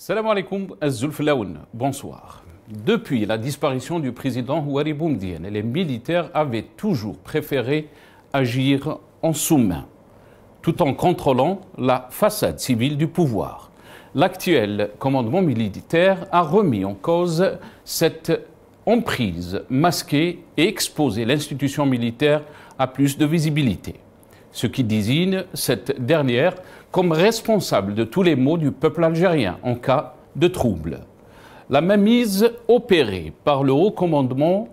Salam alaikum, Zulflaoun, bonsoir. Depuis la disparition du président Houari Boumediene, les militaires avaient toujours préféré agir en sous-main, tout en contrôlant la façade civile du pouvoir. L'actuel commandement militaire a remis en cause cette emprise masquée et exposé l'institution militaire à plus de visibilité, ce qui désigne cette dernière comme responsable de tous les maux du peuple algérien en cas de trouble. La mainmise opérée par le haut commandement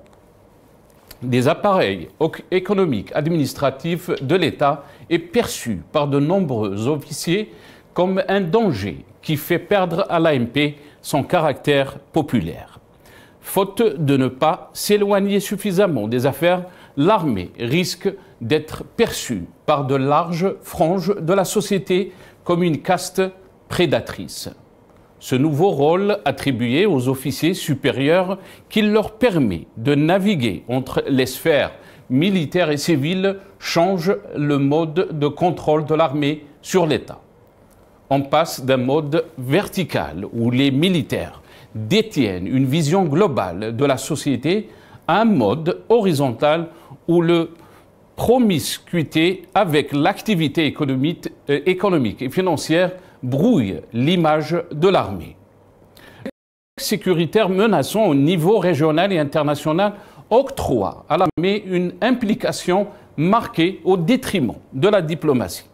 des appareils économiques administratifs de l'État est perçue par de nombreux officiers comme un danger qui fait perdre à l'AMP son caractère populaire. Faute de ne pas s'éloigner suffisamment des affaires, l'armée risque d'être perçue par de larges franges de la société comme une caste prédatrice. Ce nouveau rôle attribué aux officiers supérieurs qui leur permet de naviguer entre les sphères militaires et civiles change le mode de contrôle de l'armée sur l'État. On passe d'un mode vertical où les militaires détiennent une vision globale de la société à un mode horizontal où le promiscuité avec l'activité économique et financière brouille l'image de l'armée. Sécuritaire menaçant au niveau régional et international octroie à l'armée une implication marquée au détriment de la diplomatie.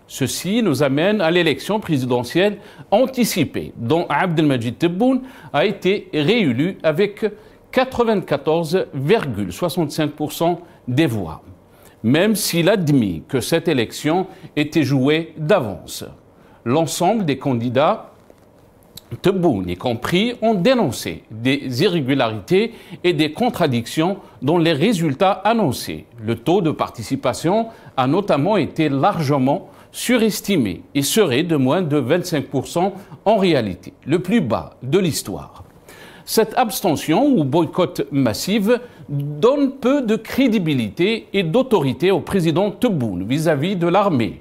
Ceci nous amène à l'élection présidentielle anticipée, dont Abdelmajid Tebboune a été réélu avec 94,65% des voix, même s'il admet que cette élection était jouée d'avance. L'ensemble des candidats, Tebboune y compris, ont dénoncé des irrégularités et des contradictions dans les résultats annoncés. Le taux de participation a notamment été largement surestimé et serait de moins de 25% en réalité, le plus bas de l'histoire. Cette abstention ou boycott massif donne peu de crédibilité et d'autorité au président Tebboune vis-à-vis de l'armée,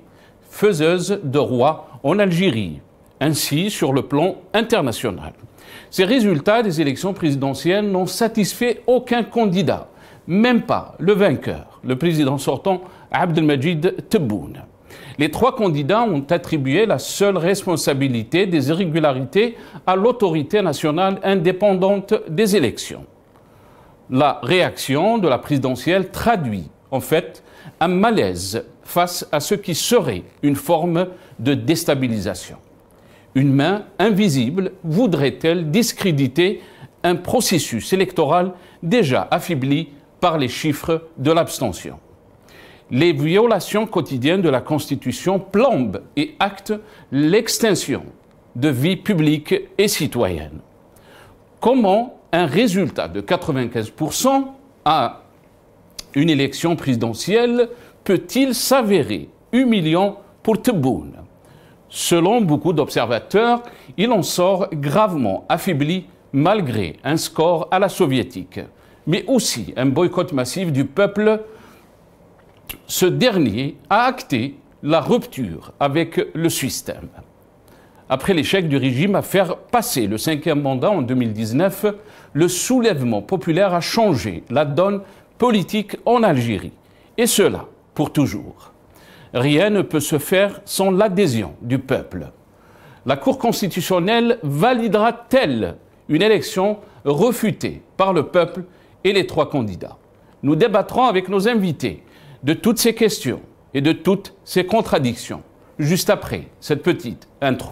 faiseuse de roi en Algérie, ainsi sur le plan international. Ces résultats des élections présidentielles n'ont satisfait aucun candidat, même pas le vainqueur, le président sortant Abdelmajid Tebboune. Les trois candidats ont attribué la seule responsabilité des irrégularités à l'autorité nationale indépendante des élections. La réaction de la présidentielle traduit en fait un malaise face à ce qui serait une forme de déstabilisation. Une main invisible voudrait-elle discréditer un processus électoral déjà affaibli par les chiffres de l'abstention? Les violations quotidiennes de la Constitution plombent et actent l'extinction de vie publique et citoyenne. Comment un résultat de 95% à une élection présidentielle peut-il s'avérer humiliant pour Tebboune? Selon beaucoup d'observateurs, il en sort gravement affaibli malgré un score à la soviétique, mais aussi un boycott massif du peuple. Ce dernier a acté la rupture avec le système. Après l'échec du régime à faire passer le 5e mandat en 2019, le soulèvement populaire a changé la donne politique en Algérie, et cela pour toujours. Rien ne peut se faire sans l'adhésion du peuple. La Cour constitutionnelle validera-t-elle une élection refutée par le peuple et les trois candidats? Nous débattrons avec nos invités de toutes ces questions et de toutes ces contradictions, juste après cette petite intro.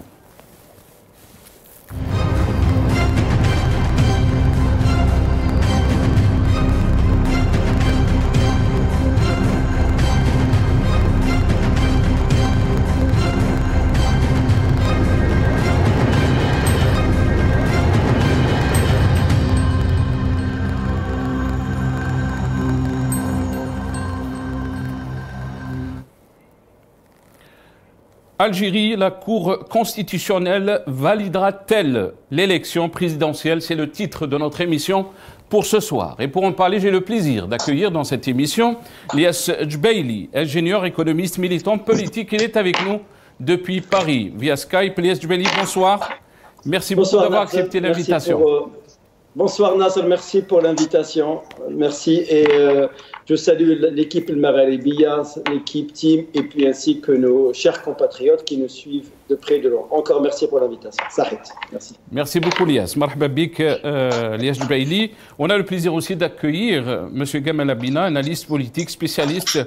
Algérie, la Cour constitutionnelle validera-t-elle l'élection présidentielle? C'est le titre de notre émission pour ce soir. Et pour en parler, j'ai le plaisir d'accueillir dans cette émission Lias Djbeili, ingénieur, économiste, militant politique. Il est avec nous depuis Paris via Skype. Lias Djbeili, bonsoir. Merci beaucoup d'avoir accepté l'invitation. Bonsoir Nasser, merci pour l'invitation. Merci et je salue l'équipe El Magharibiya, l'équipe team et puis ainsi que nos chers compatriotes qui nous suivent de près et de loin. Encore merci pour l'invitation. S'arrête. Merci. Merci beaucoup Lias. Marhaba bik, Lias Jubaili. On a le plaisir aussi d'accueillir Monsieur Gamal Abina, analyste politique, spécialiste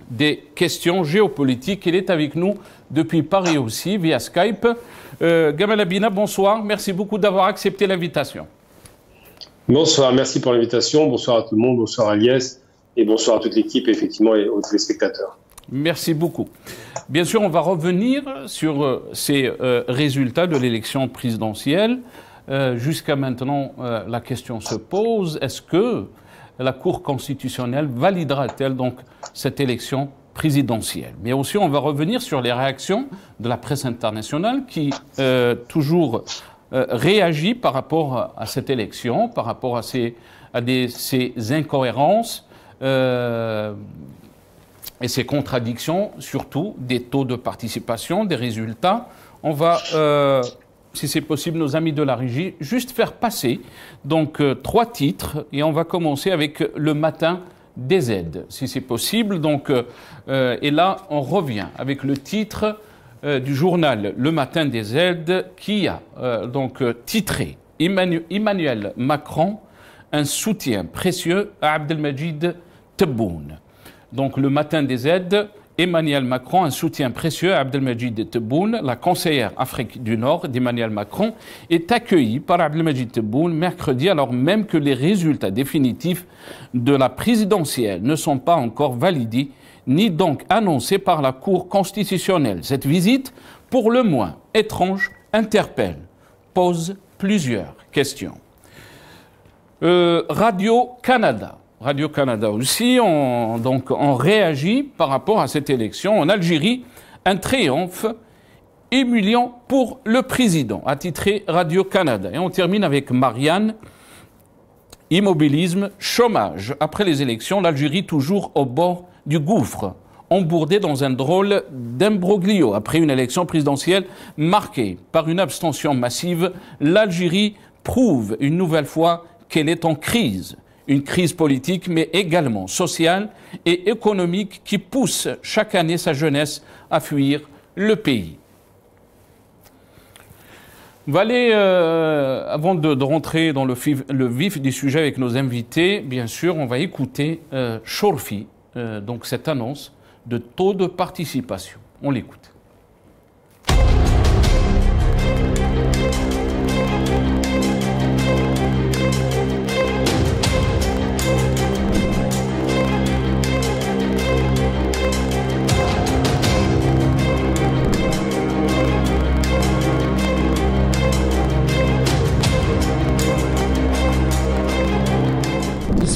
des questions géopolitiques. Il est avec nous depuis Paris aussi, via Skype. Gamal Abina, bonsoir. Merci beaucoup d'avoir accepté l'invitation. Bonsoir, merci pour l'invitation. Bonsoir à tout le monde, bonsoir à Lies et bonsoir à toute l'équipe, effectivement, et aux téléspectateurs. Merci beaucoup. Bien sûr, on va revenir sur ces résultats de l'élection présidentielle. Jusqu'à maintenant, la question se pose, est-ce que la Cour constitutionnelle validera-t-elle donc cette élection présidentielle? Mais aussi, on va revenir sur les réactions de la presse internationale qui toujours réagit par rapport à cette élection, par rapport à ces incohérences et ces contradictions, surtout des taux de participation, des résultats. On va, si c'est possible, nos amis de la régie, juste faire passer donc 3 titres et on va commencer avec le matin des aides, si c'est possible. Donc, et là, on revient avec le titre du journal Le Matin des aides qui a donc titré Emmanuel Macron, un soutien précieux à Abdelmajid Tebboune. Donc le Matin des aides, Emmanuel Macron, un soutien précieux à Abdelmajid Tebboune. La conseillère Afrique du Nord d'Emmanuel Macron est accueillie par Abdelmajid Tebboune mercredi, alors même que les résultats définitifs de la présidentielle ne sont pas encore validés, ni donc annoncés par la Cour constitutionnelle. Cette visite, pour le moins étrange, interpelle, pose plusieurs questions. Radio-Canada aussi, on réagit par rapport à cette élection. En Algérie, un triomphe humiliant pour le président, a titré Radio-Canada. Et on termine avec Marianne. Immobilisme, chômage. Après les élections, l'Algérie toujours au bord du gouffre, embourdée dans un drôle d'imbroglio. Après une élection présidentielle marquée par une abstention massive, l'Algérie prouve une nouvelle fois qu'elle est en crise. Une crise politique, mais également sociale et économique qui pousse chaque année sa jeunesse à fuir le pays. On va aller, avant de rentrer dans le vif du sujet avec nos invités, bien sûr, on va écouter Chorfi, donc cette annonce de taux de participation. On l'écoute.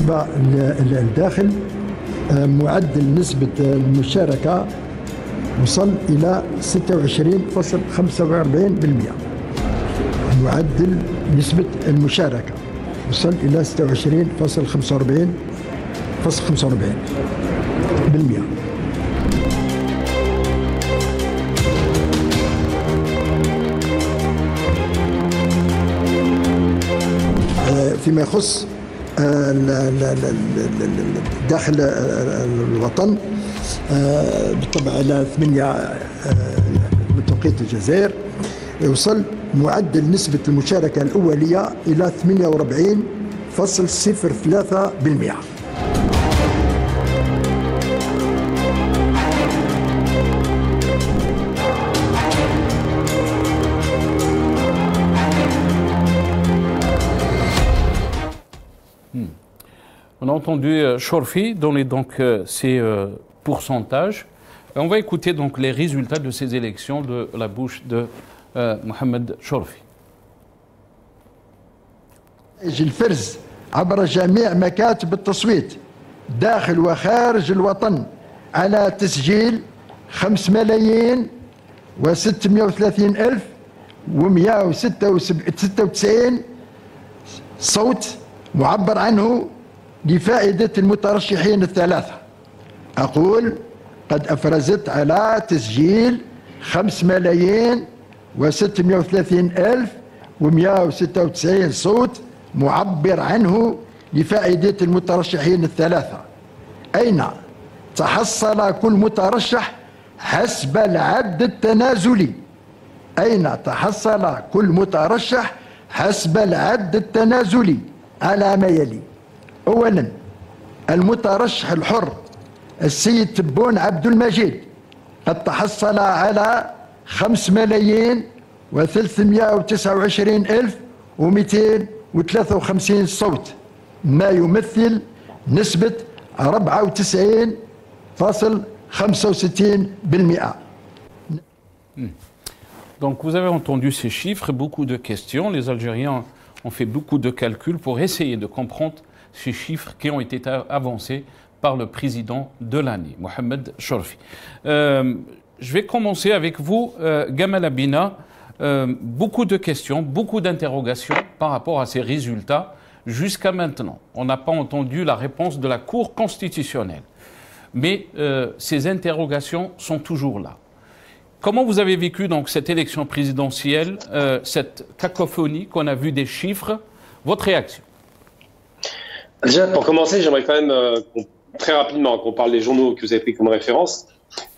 بالنسبة للداخل معدل نسبة المشاركة وصل إلى 26.45%. معدل نسبة المشاركة وصل إلى 26.45%. فيما يخص داخل الوطن بالطبع على 8 بتوقيت الجزائر يوصل معدل نسبة المشاركة الأولية إلى 48.03%. On a entendu Chorfi donner donc ces pourcentages. On va écouter donc les résultats de ces élections de la bouche de Mohamed Chorfi. الفرز عبر جميع مكاتب التصويت داخل وخارج الوطن على تسجيل 5,630,196 صوت معبر عنه لفائدة المترشحين الثلاثة. أقول قد أفرزت على تسجيل 5,630,196 و630,196 صوت معبر عنه لفائدة المترشحين الثلاثة. أين تحصل كل مترشح حسب العد التنازلي؟ أين تحصل كل مترشح حسب العد التنازلي؟ على ما يلي: أولا، المترشح الحر السيد تبون عبد المجيد قد تحصل على 5,329,253 صوت، ما يمثل نسبة 94,65%. Donc vous avez entendu ces chiffres, beaucoup de questions. Les Algériens ont fait beaucoup de calculs pour essayer de comprendre ces chiffres qui ont été avancés par le président de l'année, Mohamed Chorfi. Je vais commencer avec vous, Gamal Abina. Beaucoup de questions, beaucoup d'interrogations par rapport à ces résultats jusqu'à maintenant. On n'a pas entendu la réponse de la Cour constitutionnelle. Mais ces interrogations sont toujours là. Comment vous avez vécu donc cette élection présidentielle, cette cacophonie qu'on a vue des chiffres? Votre réaction? Déjà, pour commencer, j'aimerais quand même très rapidement qu'on parle des journaux que vous avez pris comme référence.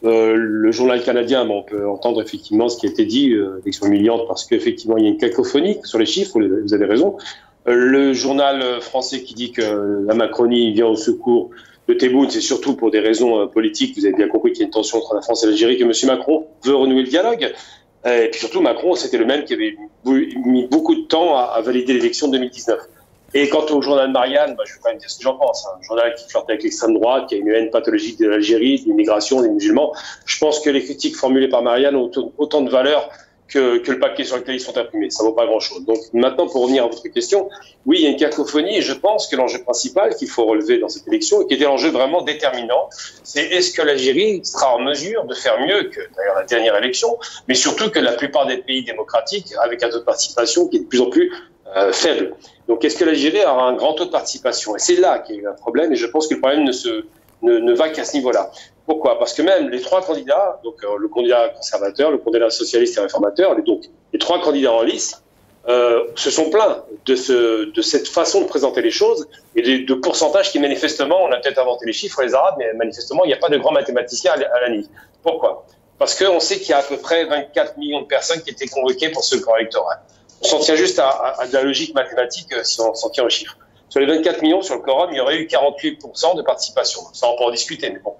Le journal canadien, on peut entendre effectivement ce qui a été dit, élection humiliante, parce qu'effectivement il y a une cacophonie sur les chiffres, vous avez raison. Le journal français qui dit que la Macronie vient au secours de Tebboune, c'est surtout pour des raisons politiques. Vous avez bien compris qu'il y a une tension entre la France et l'Algérie, que M. Macron veut renouer le dialogue. Et puis surtout, Macron, c'était le même qui avait mis beaucoup de temps à valider l'élection de 2019. Et quant au journal Marianne, je vais quand même dire ce que j'en pense. Un journal qui flirte avec l'extrême droite, qui a une haine pathologique de l'Algérie, de l'immigration, des musulmans. Je pense que les critiques formulées par Marianne ont autant de valeur que le papier sur lequel ils sont imprimés. Ça vaut pas grand-chose. Donc maintenant, pour revenir à votre question, oui, il y a une cacophonie et je pense que l'enjeu principal qu'il faut relever dans cette élection, et qui était l'enjeu vraiment déterminant, c'est est-ce que l'Algérie sera en mesure de faire mieux que d'ailleurs la dernière élection, mais surtout que la plupart des pays démocratiques, avec un taux de participation qui est de plus en plus faible. Donc est-ce que l'Algérie aura un grand taux de participation? Et c'est là qu'il y a un problème, et je pense que le problème ne va qu'à ce niveau-là. Pourquoi? Parce que même les trois candidats, donc le candidat conservateur, le candidat socialiste et réformateur, donc les trois candidats en lice, se sont plaints de cette façon de présenter les choses et de pourcentages qui manifestement, on a peut-être inventé les chiffres les Arabes, mais manifestement il n'y a pas de grands mathématiciens à l'ANI. Pourquoi? Parce qu'on sait qu'il y a à peu près 24 millions de personnes qui étaient convoquées pour ce corps électoral. On s'en tient juste à de la logique mathématique si on s'en tient aux chiffres. Sur les 24 millions, sur le quorum, il y aurait eu 48% de participation. Ça, on peut en discuter, mais bon.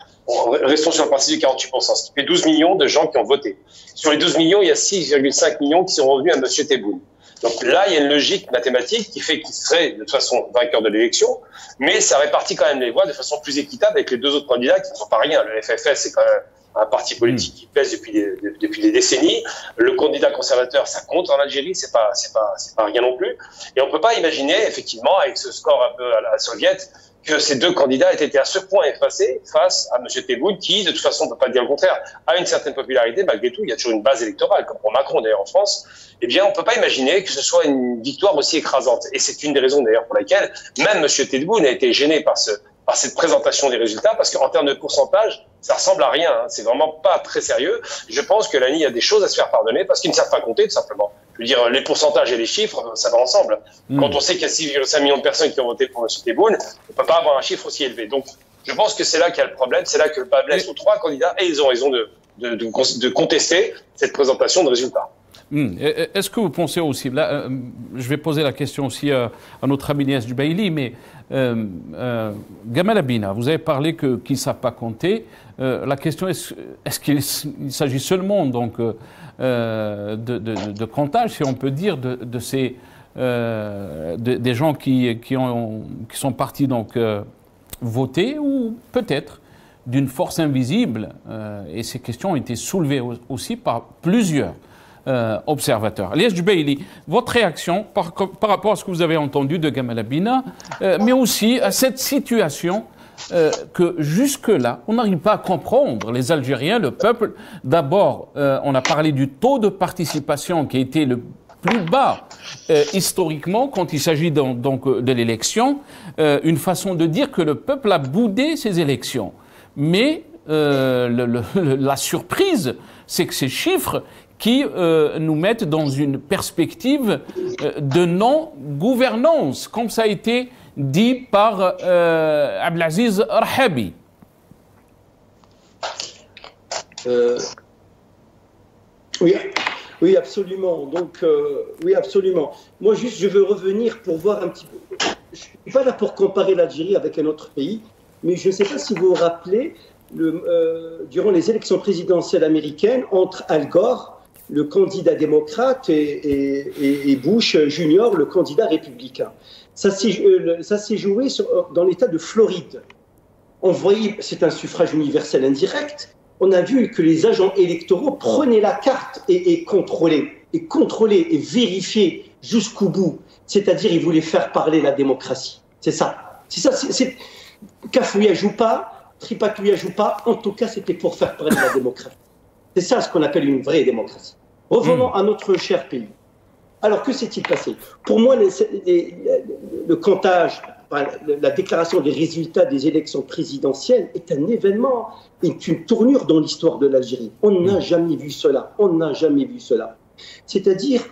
Restons sur le principe de 48%, ce qui fait 12 millions de gens qui ont voté. Sur les 12 millions, il y a 6,5 millions qui sont revenus à M. Tebboune. Donc là, il y a une logique mathématique qui fait qu'il serait de toute façon vainqueur de l'élection, mais ça répartit quand même les voix de façon plus équitable avec les deux autres candidats qui ne sont pas rien. Le FFS, c'est quand même un parti politique qui pèse depuis des décennies. Le candidat conservateur, ça compte en Algérie, c'est pas rien non plus. Et on peut pas imaginer, effectivement, avec ce score un peu à la soviète, que ces deux candidats aient été à ce point effacés face à M. Tebboune, qui, de toute façon, on ne peut pas dire le contraire, a une certaine popularité, malgré tout, il y a toujours une base électorale, comme pour Macron d'ailleurs en France. Eh bien, on ne peut pas imaginer que ce soit une victoire aussi écrasante. Et c'est une des raisons d'ailleurs pour laquelle même M. Tebboune a été gêné par cette présentation des résultats, parce qu'en termes de pourcentage, ça ressemble à rien. C'est vraiment pas très sérieux. Je pense que l'ANI a des choses à se faire pardonner parce qu'ils ne savent pas compter, tout simplement. Je veux dire, les pourcentages et les chiffres, ça va ensemble. Quand on sait qu'il y a 6,5 millions de personnes qui ont voté pour M. Tebboune, on ne peut pas avoir un chiffre aussi élevé. Donc, je pense que c'est là qu'il y a le problème, c'est là que le bas blesse aux trois candidats, et ils ont raison de contester cette présentation de résultats. Est-ce que vous pensez aussi, là, je vais poser la question aussi à notre ami Niass Jubaili, mais Gamal Abina, vous avez parlé qu'ils ne savent pas compter. La question est-ce qu'il s'agit seulement donc de comptage, si on peut dire, des gens qui sont partis donc voter, ou peut-être d'une force invisible, et ces questions ont été soulevées aussi par plusieurs observateurs. Niass Jubaili, votre réaction par rapport à ce que vous avez entendu de Gamal Abina, mais aussi à cette situation que jusque-là, on n'arrive pas à comprendre. Les Algériens, le peuple, d'abord, on a parlé du taux de participation qui a été le plus bas historiquement quand il s'agit donc de l'élection, une façon de dire que le peuple a boudé ces élections. Mais la surprise, c'est que ces chiffres qui nous mettent dans une perspective de non-gouvernance, comme ça a été dit par Abdelaziz Rahabi. Oui, absolument. Donc, oui, absolument. Moi, juste, je veux revenir pour voir un petit peu. Je ne suis pas là pour comparer l'Algérie avec un autre pays, mais je ne sais pas si vous vous rappelez, durant les élections présidentielles américaines, entre Al Gore, le candidat démocrate, et Bush Junior, le candidat républicain. Ça s'est joué dans l'État de Floride. On voyait, c'est un suffrage universel indirect. On a vu que les agents électoraux prenaient la carte et contrôlaient et vérifiaient jusqu'au bout. C'est-à-dire, ils voulaient faire parler la démocratie. C'est ça. Cafouillage ou pas, tripatouillage ou pas, en tout cas, c'était pour faire parler la démocratie. C'est ça ce qu'on appelle une vraie démocratie. Revenons à notre cher pays. Alors, que s'est-il passé? Pour moi, le comptage, la déclaration des résultats des élections présidentielles est un événement, est une tournure dans l'histoire de l'Algérie. On n'a jamais vu cela. On n'a jamais vu cela. C'est-à-dire,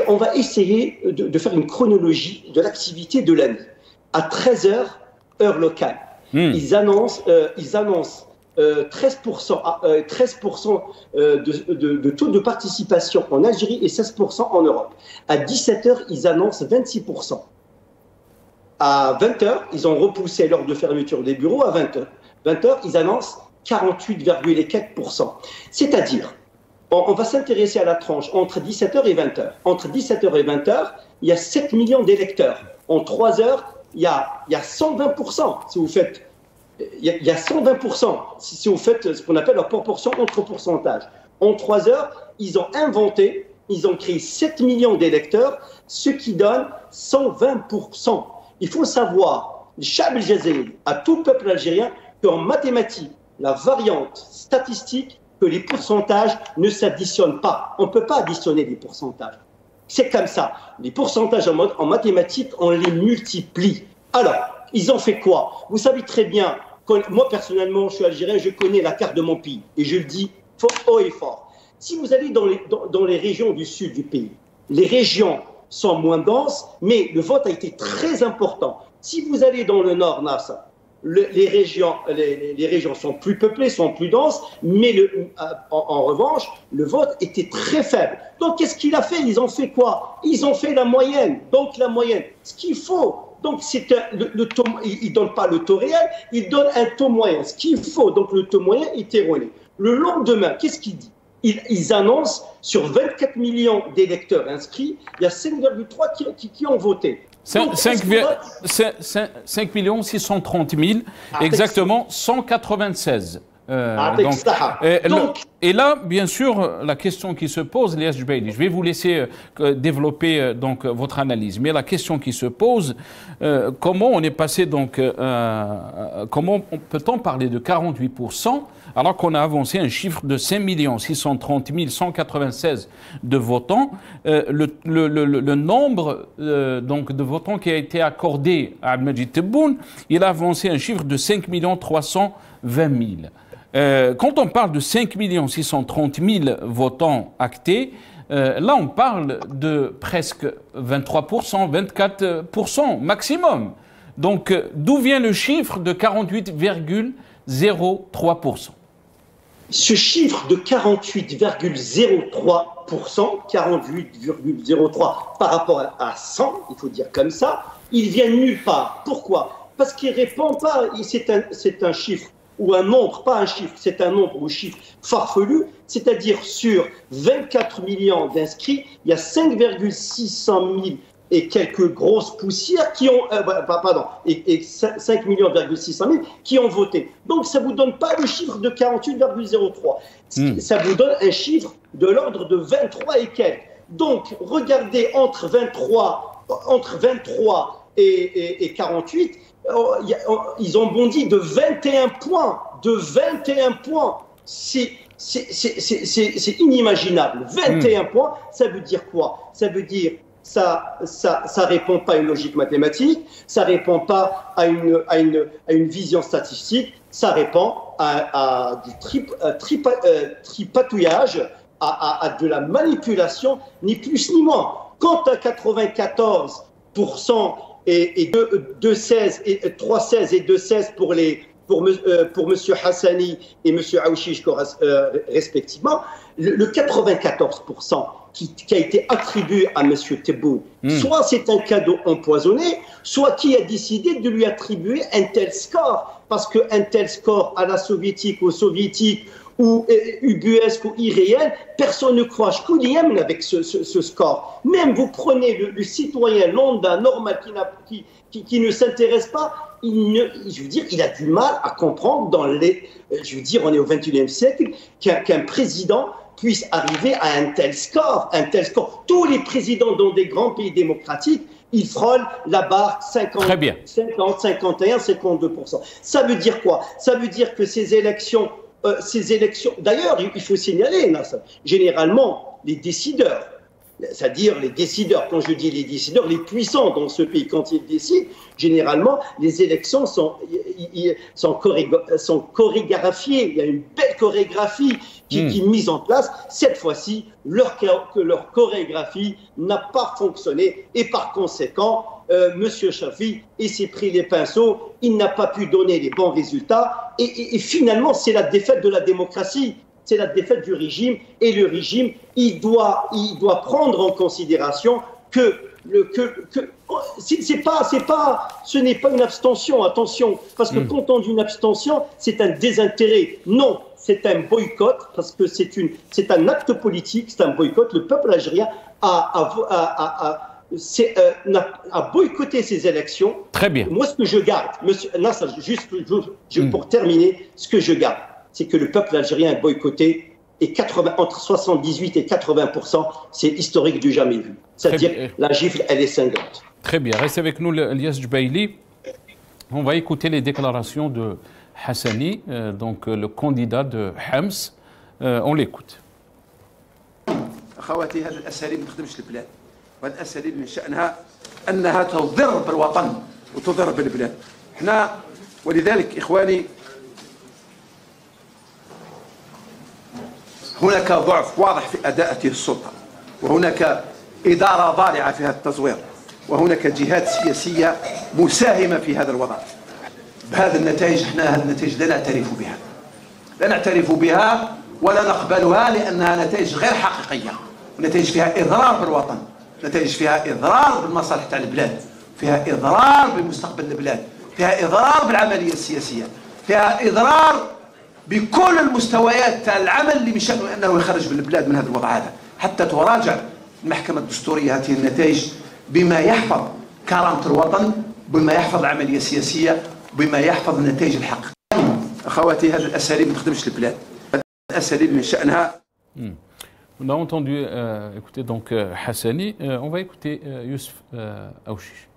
on va essayer de faire une chronologie de l'activité de l'année. À 13h, heure locale, ils annoncent 13% de taux de participation en Algérie et 16% en Europe. À 17h, ils annoncent 26%. À 20h, ils ont repoussé l'heure de fermeture des bureaux à 20h. 20h, ils annoncent 48,4%. C'est-à-dire, on va s'intéresser à la tranche entre 17h et 20h. Entre 17h et 20h, il y a 7 millions d'électeurs. En 3 heures, il y a 120%. Si vous faites, il y a 120%. Si vous faites ce qu'on appelle la proportion entre pourcentages. En 3 heures, ils ont créé 7 millions d'électeurs, ce qui donne 120%. Il faut savoir, Chab el-Jazairi, à tout le peuple algérien, qu'en mathématiques, la variante statistique, que les pourcentages ne s'additionnent pas. On ne peut pas additionner les pourcentages. C'est comme ça. Les pourcentages en mathématiques, on les multiplie. Alors, ils ont fait quoi? Vous savez très bien, moi personnellement, je suis algérien, je connais la carte de mon pays. Et je le dis haut et fort. Si vous allez dans les régions du sud du pays, les régions sont moins denses, mais le vote a été très important. Si vous allez dans le nord, Nassa, les régions sont plus peuplées, sont plus denses, mais en revanche, le vote était très faible. Donc, qu'est-ce qu'il a fait? Ils ont fait quoi? Ils ont fait la moyenne. Donc, la moyenne, ce qu'il faut. Donc, il ne donne pas le taux réel, il donne un taux moyen. Ce qu'il faut, donc le taux moyen est erroné. Le lendemain, qu'est-ce qu'il dit? Ils annoncent sur 24 millions d'électeurs inscrits, il y a 5,3 qui ont voté. 5 630 000, exactement 196. Et là, bien sûr, la question qui se pose, Lias Jubaili, je vais vous laisser développer donc votre analyse, mais la question qui se pose, comment on est passé donc, comment peut-on parler de 48% alors qu'on a avancé un chiffre de 5 630 196 de votants, le nombre donc de votants qui a été accordé à Abdelmajid Tebboune, il a avancé un chiffre de 5 320 000. Quand on parle de 5 630 000 votants actés, là on parle de presque 23%, 24% maximum. Donc d'où vient le chiffre de 48,03%? Ce chiffre de 48,03%, 48,03 par rapport à 100, il faut dire comme ça, il vient nulle part. Pourquoi? Parce qu'il ne répond pas, c'est un chiffre ou un nombre, pas un chiffre, c'est un nombre ou chiffre farfelu, c'est-à-dire sur 24 millions d'inscrits, il y a 5,600 000 et quelques grosses poussières qui ont, et 5,6 millions qui ont voté. Donc ça ne vous donne pas le chiffre de 48,03. Ça vous donne un chiffre de l'ordre de 23 et quelques. Donc regardez entre 23 et 48, ils ont bondi de 21 points. De 21 points. C'est inimaginable. 21 points, ça veut dire quoi? Ça veut dire ça répond pas à une logique mathématique, ça répond pas à une vision statistique, ça répond à du tripatouillage, à de la manipulation, ni plus ni moins. Quant à 94% et 2,16 et 3,16 et 2,16 pour M. Hassani et M. Aouchiche respectivement, le 94% qui a été attribué à M. Tebboune, soit c'est un cadeau empoisonné, soit qui a décidé de lui attribuer un tel score, parce qu'un tel score à la soviétique, au soviétique, ou ubuesque ou irréel, personne ne croit Shkoudiem avec ce score. Même vous prenez le citoyen lambda, normal, qui ne s'intéresse pas, je veux dire, il a du mal à comprendre je veux dire, on est au XXIe siècle, qu'un président puisse arriver à un tel score. Tous les présidents dans des grands pays démocratiques, ils frôlent la barre 50, 51, 52%. Ça veut dire quoi? Ça veut dire que ces élections, d'ailleurs, il faut signaler, Nasser, généralement, les décideurs, c'est-à-dire les décideurs, quand je dis les décideurs, les puissants dans ce pays, quand ils décident, généralement, les élections sont chorégraphiées. Il y a une belle chorégraphie qui est mise en place. Cette fois-ci, leur chorégraphie n'a pas fonctionné et par conséquent, M. Chafi s'est pris les pinceaux, il n'a pas pu donner les bons résultats et finalement, c'est la défaite de la démocratie. C'est la défaite du régime et le régime, il doit prendre en considération que ce n'est pas une abstention, attention, parce que quand on dit une abstention, c'est un désintérêt. Non, c'est un boycott, parce que c'est un acte politique, c'est un boycott. Le peuple algérien a boycotté ces élections. Très bien. Moi, ce que je garde, monsieur Nasser, juste pour terminer, ce que je garde, c'est que le peuple algérien a boycotté et entre 78 et 80%, c'est historique du jamais vu. C'est-à-dire la gifle, elle est cinglante. Très bien. Restez avec nous, Elias Djbaili. On va écouter les déclarations de Hassani, donc le candidat de Hems. On l'écoute. أخواتي هذه الأساليب ما تخدمش البلاد، وهذه الأساليب من شأنها أنها تضر بالوطن وتضر بالبلاد. احنا ولذلك إخواني هناك ضعف واضح في أداءة السلطة، وهناك إدارة ضارعة في هذا التزوير، وهناك جهات سياسية مساهمة في هذا الوضع. بهذه النتائج احنا هذه النتائج لا نعترف بها ولا نقبلها، لأنها نتائج غير حقيقية، نتائج فيها إضرار بالوطن، نتائج فيها إضرار بالمصالح تاع البلاد، فيها إضرار بمستقبل البلاد، فيها إضرار بالعملية السياسية، فيها إضرار بكل المستويات تاع العمل اللي من شأنه أنه يخرج بالبلاد من هذا الوضع هذا، حتى تراجع المحكمة الدستورية هذه النتائج بما يحفظ كرامة الوطن، بما يحفظ العملية السياسية، بما يحفظ النتائج الحقيقية. أخواتي هذه الأساليب ما تخدمش البلاد، الأساليب من شأنها. On a entendu écouter donc Hassani, on va écouter Youssef Aouchiche.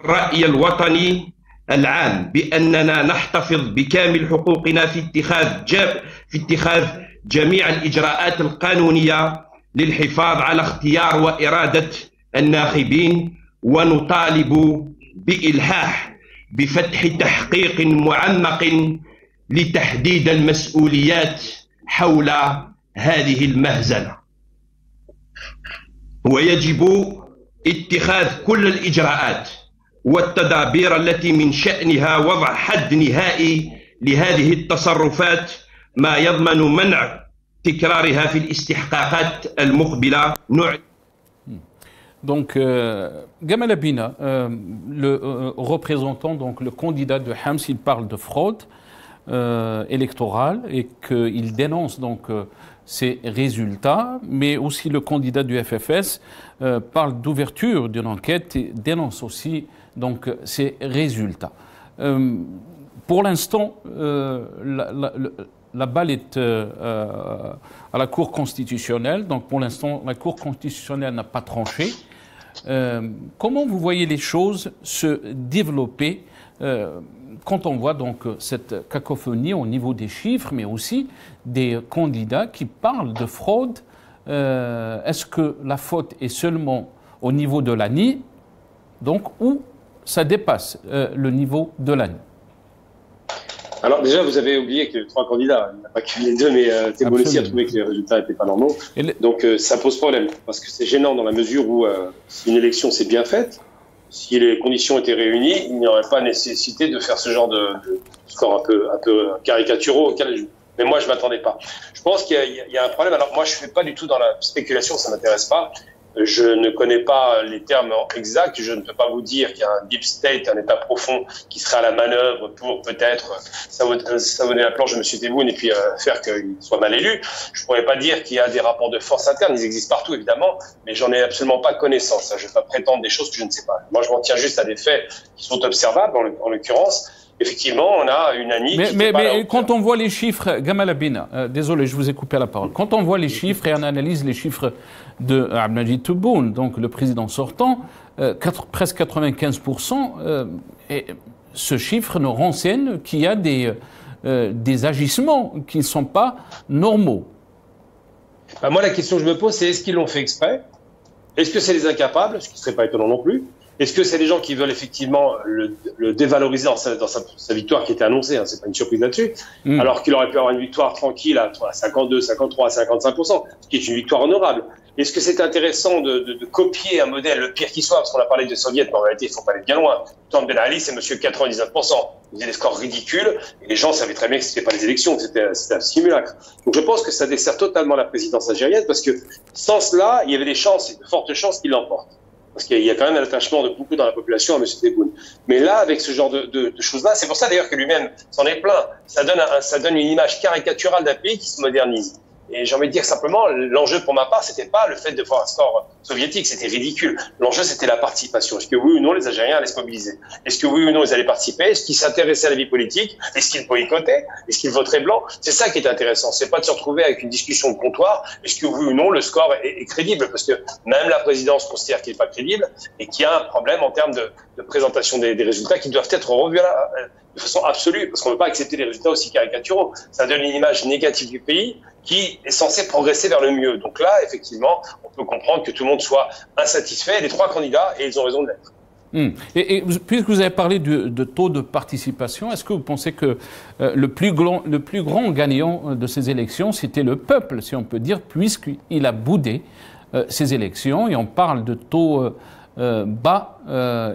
الرأي الوطني العام بأننا نحتفظ بكامل حقوقنا في اتخاذ جميع الإجراءات القانونية للحفاظ على اختيار وإرادة الناخبين، ونطالب بإلحاح بفتح تحقيق معمق لتحديد المسؤوليات حول هذه المهزلة، ويجب اتخاذ كل الإجراءات والتدابير التي من شأنها وضع حد نهائي لهذه التصرفات، ما يضمن منع تكرارها في الاستحقاقات المقبلة. Donc, Gamal Abina, le représentant, donc le candidat de Hems, il parle de fraude électorale et qu'il dénonce donc ces résultats, mais aussi le candidat du FFS parle d'ouverture d'une enquête et dénonce aussi donc ces résultats. Pour l'instant, la balle est à la Cour constitutionnelle, donc pour l'instant la Cour constitutionnelle n'a pas tranché. Comment vous voyez les choses se développer quand on voit donc cette cacophonie au niveau des chiffres, mais aussi des candidats qui parlent de fraude? Est-ce que la faute est seulement au niveau de l'ANI, donc, ou ça dépasse le niveau de l'ANI? Alors déjà, vous avez oublié qu'il y a 3 candidats. Il n'y en a pas que les 2, mais Tebboune aussi a trouvé que les résultats n'étaient pas normaux. Donc ça pose problème, parce que c'est gênant dans la mesure où si une élection s'est bien faite, si les conditions étaient réunies, il n'y aurait pas nécessité de faire ce genre de score un peu caricaturaux auquel mais moi je m'attendais pas. Je pense qu'il y a un problème. Alors moi je ne fais pas du tout dans la spéculation, ça m'intéresse pas. Je ne connais pas les termes exacts. Je ne peux pas vous dire qu'il y a un deep state, un état profond qui sera à la manœuvre pour peut-être savonner la planche de M. Tebboune et puis faire qu'il soit mal élu. Je ne pourrais pas dire qu'il y a des rapports de force internes. Ils existent partout, évidemment, mais j'en ai absolument pas connaissance. Je ne vais pas prétendre des choses que je ne sais pas. Moi, je m'en tiens juste à des faits qui sont observables, en l'occurrence. Effectivement, on a une Annie. Mais quand on voit les chiffres, Gamal Abina, désolé, je vous ai coupé la parole. Quand on voit les chiffres et on analyse les chiffres de Abdelmadjid Tebboune, donc le président sortant, presque 95%, et ce chiffre nous renseigne qu'il y a des agissements qui ne sont pas normaux. Moi, la question que je me pose, c'est est-ce qu'ils l'ont fait exprès? Est-ce que c'est les incapables, ce qui ne serait pas étonnant non plus? Est-ce que c'est les gens qui veulent effectivement le dévaloriser dans sa victoire qui était annoncée, hein, c'est pas une surprise là-dessus, alors qu'il aurait pu avoir une victoire tranquille à 52, 53, 55%, ce qui est une victoire honorable. Est-ce que c'est intéressant de copier un modèle, le pire qui soit, parce qu'on a parlé de soviets, mais en réalité, il ne faut pas aller bien loin. Tom Ben Ali, c'est monsieur 99%. Il faisait des scores ridicules, et les gens savaient très bien que ce n'était pas les élections, que c'était un simulacre. Donc je pense que ça dessert totalement la présidence algérienne, parce que sans cela, il y avait des chances, de fortes chances qu'il l'emporte. Parce qu'il y a quand même un attachement de beaucoup dans la population à M. Tebboune. Mais là, avec ce genre de choses-là, c'est pour ça d'ailleurs que lui-même s'en est plaint. Ça donne une image caricaturale d'un pays qui se modernise. Et j'ai envie de dire simplement, l'enjeu pour ma part, c'était pas le fait de voir un score soviétique, c'était ridicule. L'enjeu, c'était la participation. Est-ce que oui ou non, les Algériens allaient se mobiliser? Est-ce que oui ou non, ils allaient participer? Est-ce qu'ils s'intéressaient à la vie politique? Est-ce qu'ils boycottaient? Est-ce qu'ils voteraient blanc? C'est ça qui est intéressant. C'est pas de se retrouver avec une discussion de comptoir. Est-ce que oui ou non, le score est crédible? Parce que même la présidence considère qu'il n'est pas crédible et qu'il y a un problème en termes de présentation des résultats qui doivent être revus de façon absolue, parce qu'on ne peut pas accepter des résultats aussi caricaturaux. Ça donne une image négative du pays qui est censé progresser vers le mieux. Donc là, effectivement, on peut comprendre que tout le monde soit insatisfait des 3 candidats, et ils ont raison de l'être. Et puisque vous avez parlé de taux de participation, est-ce que vous pensez que le plus grand gagnant de ces élections, c'était le peuple, si on peut dire, puisqu'il a boudé ces élections, et on parle de taux bas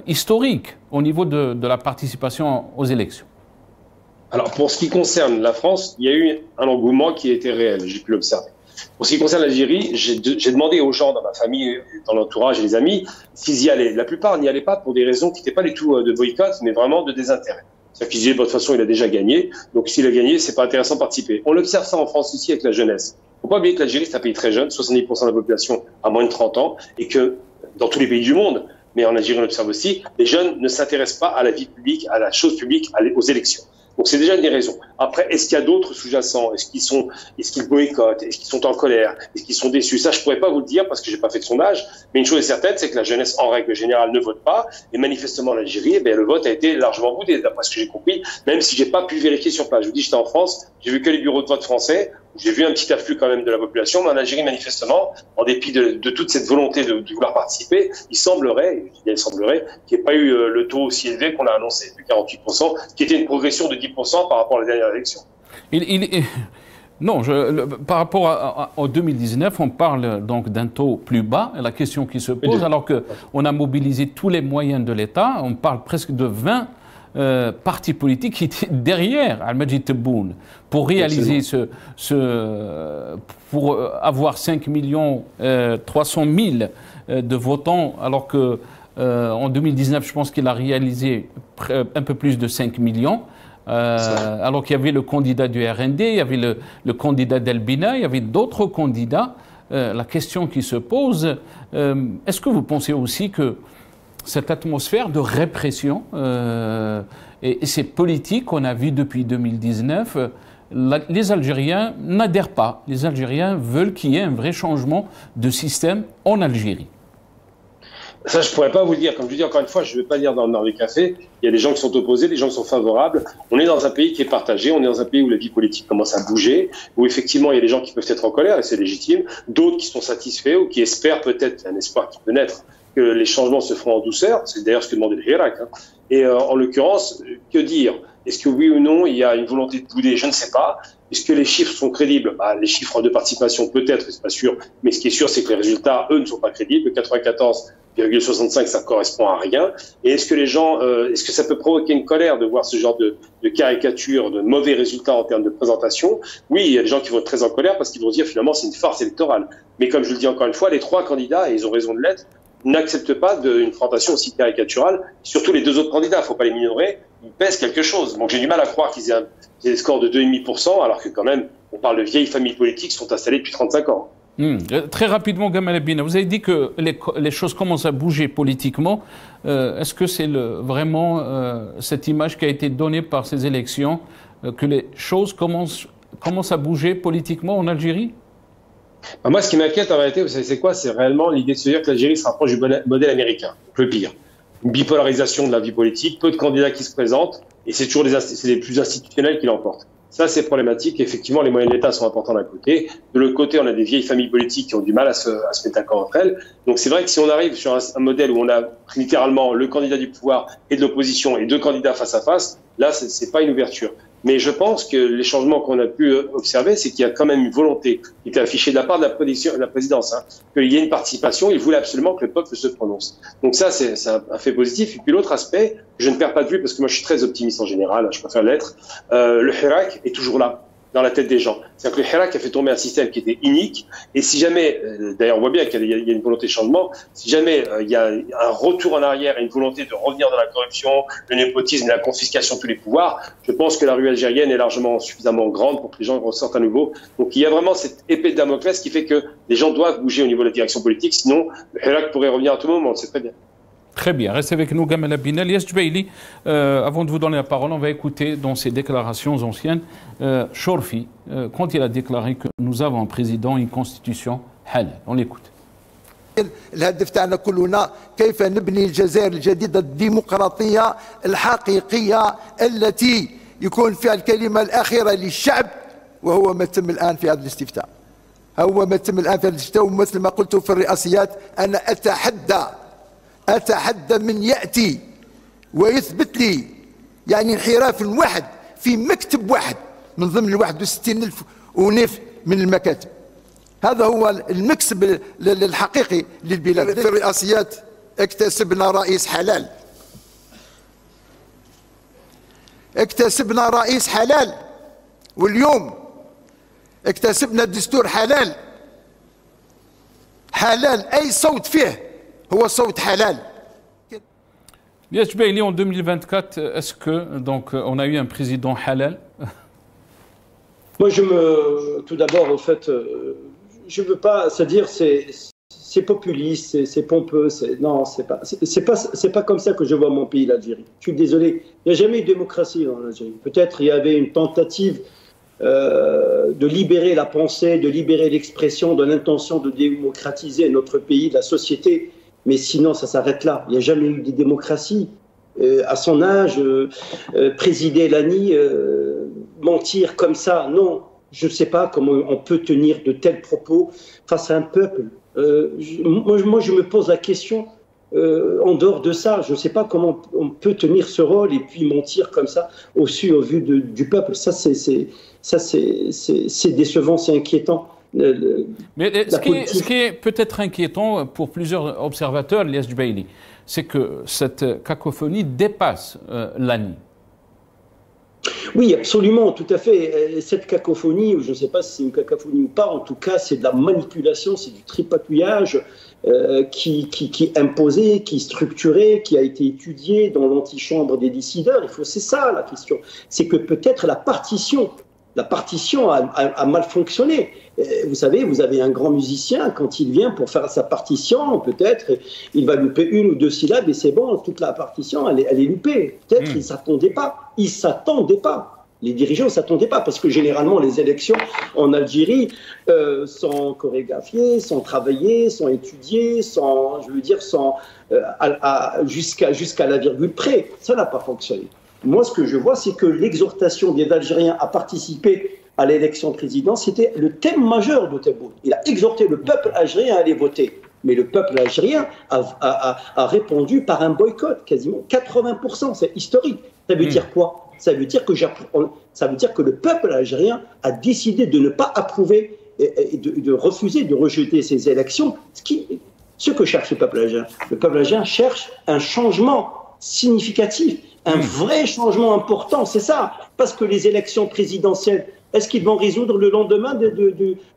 historique au niveau de la participation aux élections? Alors, pour ce qui concerne la France, il y a eu un engouement qui était réel, j'ai pu l'observer. Pour ce qui concerne l'Algérie, j'ai demandé aux gens dans ma famille, dans l'entourage et les amis, s'ils y allaient. La plupart n'y allaient pas pour des raisons qui n'étaient pas du tout de boycott, mais vraiment de désintérêt. C'est-à-dire qu'ils disaient, de toute façon, il a déjà gagné, donc s'il a gagné, c'est pas intéressant de participer. On observe ça en France aussi avec la jeunesse. Il ne faut pas oublier que l'Algérie, c'est un pays très jeune, 70% de la population a moins de 30 ans, et que dans tous les pays du monde, mais en Algérie, on observe aussi, les jeunes ne s'intéressent pas à la vie publique, à la chose publique, aux élections. Donc c'est déjà une des raisons. Après, est-ce qu'il y a d'autres sous-jacents? Est-ce qu'ils boycottent? Est-ce qu'ils sont en colère? Est-ce qu'ils sont déçus? Ça, je pourrais pas vous le dire parce que j'ai pas fait de sondage. Mais une chose est certaine, c'est que la jeunesse, en règle générale, ne vote pas. Et manifestement, en Algérie, le vote a été largement boudé, d'après ce que j'ai compris, même si j'ai pas pu vérifier sur place. Je vous dis, j'étais en France, j'ai vu que les bureaux de vote français. J'ai vu un petit afflux quand même de la population, mais en Algérie, manifestement, en dépit de toute cette volonté de vouloir participer, il semblerait qu'il n'y ait pas eu le taux aussi élevé qu'on a annoncé, de 48%, qui était une progression de 10% par rapport à la dernière élection. Non, par rapport au 2019, on parle donc d'un taux plus bas. Et la question qui se pose, alors qu'on a mobilisé tous les moyens de l'État, on parle presque de 20 partis politiques qui étaient derrière Abdelmadjid Tebboune pour réaliser pour avoir 5 300 000 de votants, alors que en 2019, je pense qu'il a réalisé un peu plus de 5 millions. Alors qu'il y avait le candidat du RND, il y avait le candidat d'Elbina, il y avait d'autres candidats. La question qui se pose, est-ce que vous pensez aussi que cette atmosphère de répression et ces politiques qu'on a vues depuis 2019, les Algériens n'adhèrent pas. Les Algériens veulent qu'il y ait un vrai changement de système en Algérie. Ça, je ne pourrais pas vous le dire. Comme je dis encore une fois, je ne vais pas dire dans les cafés. Il y a des gens qui sont opposés, des gens qui sont favorables. On est dans un pays qui est partagé. On est dans un pays où la vie politique commence à bouger, où effectivement, il y a des gens qui peuvent être en colère, et c'est légitime. D'autres qui sont satisfaits ou qui espèrent peut-être, un espoir qui peut naître, que les changements se feront en douceur. C'est d'ailleurs ce que demandait le Hirak. Et en l'occurrence, que dire? Est-ce que oui ou non, il y a une volonté de bouder? Je ne sais pas. Est-ce que les chiffres sont crédibles? Les chiffres de participation, peut-être, c'est pas sûr. Mais ce qui est sûr, c'est que les résultats, eux, ne sont pas crédibles. 94,65, ça correspond à rien. Et est-ce que les gens, est-ce que ça peut provoquer une colère de voir ce genre de caricature, de mauvais résultats en termes de présentation? Oui, il y a des gens qui vont être très en colère parce qu'ils vont se dire finalement c'est une farce électorale. Mais comme je le dis encore une fois, les trois candidats, et ils ont raison de l'être, n'acceptent pas une présentation aussi caricaturale. Surtout les deux autres candidats, il ne faut pas les minorer, ils pèsent quelque chose. Donc j'ai du mal à croire qu'ils aient des scores de 2,5%, alors que quand même, on parle de vieilles familles politiques qui sont installées depuis 35 ans. Très rapidement, Gamal Abina, vous avez dit que les choses commencent à bouger politiquement. Est-ce que c'est vraiment cette image qui a été donnée par ces élections, que les choses commencent à bouger politiquement en Algérie? Moi, ce qui m'inquiète en réalité, vous savez c'est quoi? C'est réellement l'idée de se dire que l'Algérie se rapproche du modèle américain, le pire. Une bipolarisation de la vie politique, peu de candidats qui se présentent, et c'est toujours les plus institutionnels qui l'emportent. Ça, c'est problématique. Effectivement, les moyens de l'État sont importants d'un côté. De l'autre côté, on a des vieilles familles politiques qui ont du mal à se mettre d'accord entre elles. Donc, c'est vrai que si on arrive sur un modèle où on a littéralement le candidat du pouvoir et de l'opposition et deux candidats face à face, là, c'est pas une ouverture. Mais je pense que les changements qu'on a pu observer, c'est qu'il y a quand même une volonté qui était affichée de la part de la présidence, qu'il y ait une participation. Il voulait absolument que le peuple se prononce. Donc ça, c'est un fait positif. Et puis l'autre aspect, je ne perds pas de vue parce que moi, je suis très optimiste en général, je préfère l'être. Le Hirak est toujours là, dans la tête des gens. C'est-à-dire que le Hirak a fait tomber un système qui était inique. Et si jamais, d'ailleurs, on voit bien qu'il y a une volonté de changement, si jamais il y a un retour en arrière et une volonté de revenir dans la corruption, le népotisme et la confiscation de tous les pouvoirs, je pense que la rue algérienne est largement suffisamment grande pour que les gens ressortent à nouveau. Donc il y a vraiment cette épée de Damoclès qui fait que les gens doivent bouger au niveau de la direction politique, sinon le Hirak pourrait revenir à tout moment, on le sait très bien. Très bien, restez avec nous, Gamal Abina. Lies Djbeili, avant de vous donner la parole, on va écouter dans ses déclarations anciennes, Chorfi, quand il a déclaré que nous avons un président, une constitution halal. On l'écoute. الهدف تاعنا كلنا كيف نبني الجزائر الجديدة الديمقراطية الحقيقية التي يكون فيها الكلمة الأخيرة للشعب وهو ما تم الآن في هذا الاستفتاء. هو ما تم الآن في هذا الاستفتاء ومثل ما قلت في الرئاسيات أنا أتحدى من يأتي ويثبت لي يعني انحراف واحد في مكتب واحد من ضمن 61,000 ونيف من المكاتب. هذا هو المكسب الحقيقي للبلاد. في الرئاسيات اكتسبنا رئيس حلال. اكتسبنا رئيس حلال واليوم اكتسبنا دستور حلال. حلال أي صوت فيه هو صوت حلال. Lies Djbeili, en 2024, est-ce que donc on a eu un président halal? Moi, tout d'abord, en fait, je veux pas, c'est-à-dire c'est populiste, c'est pompeux, non, c'est pas comme ça que je vois mon pays, l'Algérie. Je suis désolé, il n'y a jamais eu de démocratie en Algérie. Peut-être il y avait une tentative de libérer la pensée, de libérer l'expression, de l'intention de démocratiser notre pays, la société. Mais sinon, ça s'arrête là. Il n'y a jamais eu de démocratie. À son âge, présider l'ANI, mentir comme ça, non. Je ne sais pas comment on peut tenir de tels propos face à un peuple. Moi, je me pose la question, en dehors de ça, je ne sais pas comment on peut tenir ce rôle et puis mentir comme ça au vu du peuple. Ça, c'est décevant, c'est inquiétant. Mais ce qui est peut-être inquiétant pour plusieurs observateurs, Lies Djbeili, c'est que cette cacophonie dépasse l'ANI. Oui, absolument, tout à fait. Cette cacophonie, je ne sais pas si c'est une cacophonie ou pas, en tout cas, c'est de la manipulation, c'est du tripatouillage qui est imposé, qui est structuré, qui a été étudié dans l'antichambre des décideurs. C'est ça la question. C'est que peut-être la partition a mal fonctionné. Vous savez, vous avez un grand musicien, quand il vient pour faire sa partition, peut-être il va louper une ou deux syllabes et c'est bon, toute la partition, elle est loupée. Peut-être ils ne s'attendaient pas. Les dirigeants ne s'attendaient pas, parce que généralement les élections en Algérie sont chorégraphiées, sont travaillées, sont étudiées, jusqu'à la virgule près. Ça n'a pas fonctionné. Moi, ce que je vois, c'est que l'exhortation des Algériens à participer à l'élection présidentielle, c'était le thème majeur de Tebboune. Il a exhorté le peuple algérien à aller voter. Mais le peuple algérien a répondu par un boycott, quasiment 80%. C'est historique. Ça veut dire quoi? Ça veut dire que le peuple algérien a décidé de ne pas approuver et de refuser, de rejeter ces élections. Ce que cherche le peuple algérien. Le peuple algérien cherche un changement significatif, un vrai changement important, c'est ça. Parce que les élections présidentielles, est-ce qu'ils vont résoudre le lendemain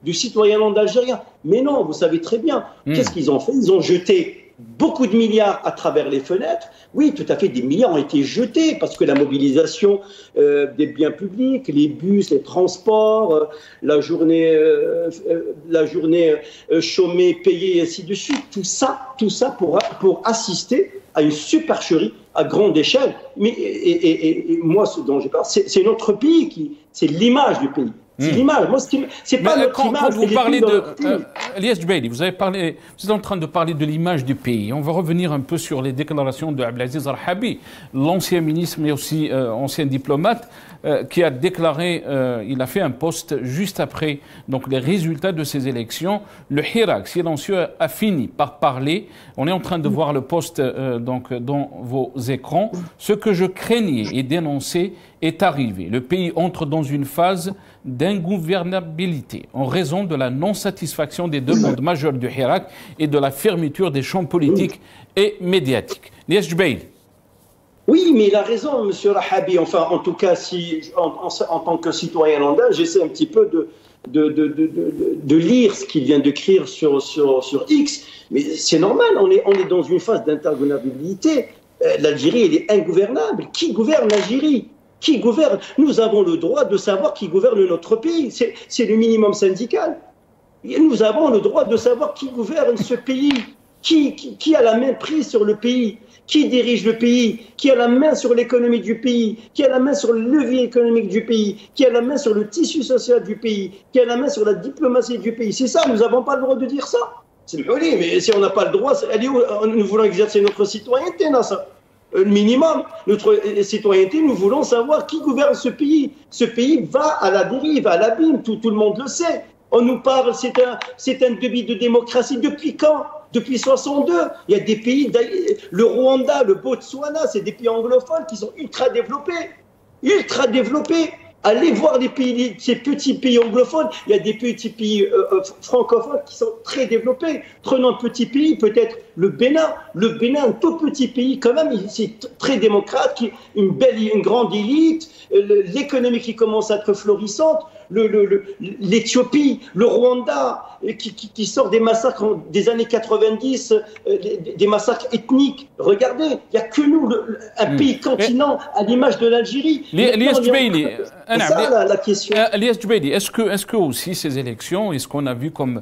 du citoyen algérien? Mais non, vous savez très bien. Qu'est-ce qu'ils ont fait? Ils ont jeté beaucoup de milliards à travers les fenêtres. Oui, tout à fait, des milliards ont été jetés parce que la mobilisation des biens publics, les bus, les transports, la journée chômée, payée, et ainsi de suite. Tout ça pour assister à une supercherie à grande échelle. Mais et moi, ce dont je parle, c'est notre pays c'est l'image du pays. C'est l'image. Moi, c'est pas notre image. Quand vous parlez de Elias Jubaili, vous êtes en train de parler de l'image du pays. On va revenir un peu sur les déclarations de Abdelaziz Al-Harbi, l'ancien ministre, mais aussi ancien diplomate, qui a déclaré, il a fait un post juste après donc les résultats de ces élections. Le Hirak silencieux a fini par parler. On est en train de voir le post donc dans vos écrans. Ce que je craignais et dénonçais est arrivé. Le pays entre dans une phase d'ingouvernabilité en raison de la non-satisfaction des demandes majeures du Hirak et de la fermeture des champs politiques et médiatiques. Elias Jubaili. Oui, mais il a raison, M. Rahabi. Enfin, en tout cas, en tant que citoyen lambda, j'essaie un petit peu de lire ce qu'il vient d'écrire sur X. Mais c'est normal, on est dans une phase d'intergouvernabilité. L'Algérie, elle est ingouvernable. Qui gouverne l'Algérie? Qui gouverne? Nous avons le droit de savoir qui gouverne notre pays. C'est le minimum syndical. Et nous avons le droit de savoir qui gouverne ce pays. Qui a la main prise sur le pays? Qui dirige le pays? Qui a la main sur l'économie du pays? Qui a la main sur le levier économique du pays? Qui a la main sur le tissu social du pays? Qui a la main sur la diplomatie du pays? C'est ça, nous n'avons pas le droit de dire ça. C'est joli, mais si on n'a pas le droit, nous voulons exercer notre citoyenneté, non, ça. Le minimum, notre citoyenneté, nous voulons savoir qui gouverne ce pays. Ce pays va à la dérive, à l'abîme, tout le monde le sait. On nous parle, c'est un début de démocratie. Depuis quand? Depuis 62. Il y a des pays, le Rwanda, le Botswana, c'est des pays anglophones qui sont ultra développés. Ultra développés. Allez voir ces petits pays anglophones. Il y a des petits pays francophones qui sont très développés. Prenons un petit pays, peut-être le Bénin. Le Bénin, un tout petit pays quand même, c'est très démocrate, une grande élite, l'économie qui commence à être florissante. L'Éthiopie, le Rwanda, qui sort des massacres des années 90, des massacres ethniques. Regardez, il n'y a que nous, un pays continent à l'image de l'Algérie. Elias Jubaili, c'est ça la question. Elias Jubaili, est-ce que aussi ces élections, est-ce qu'on a vu comme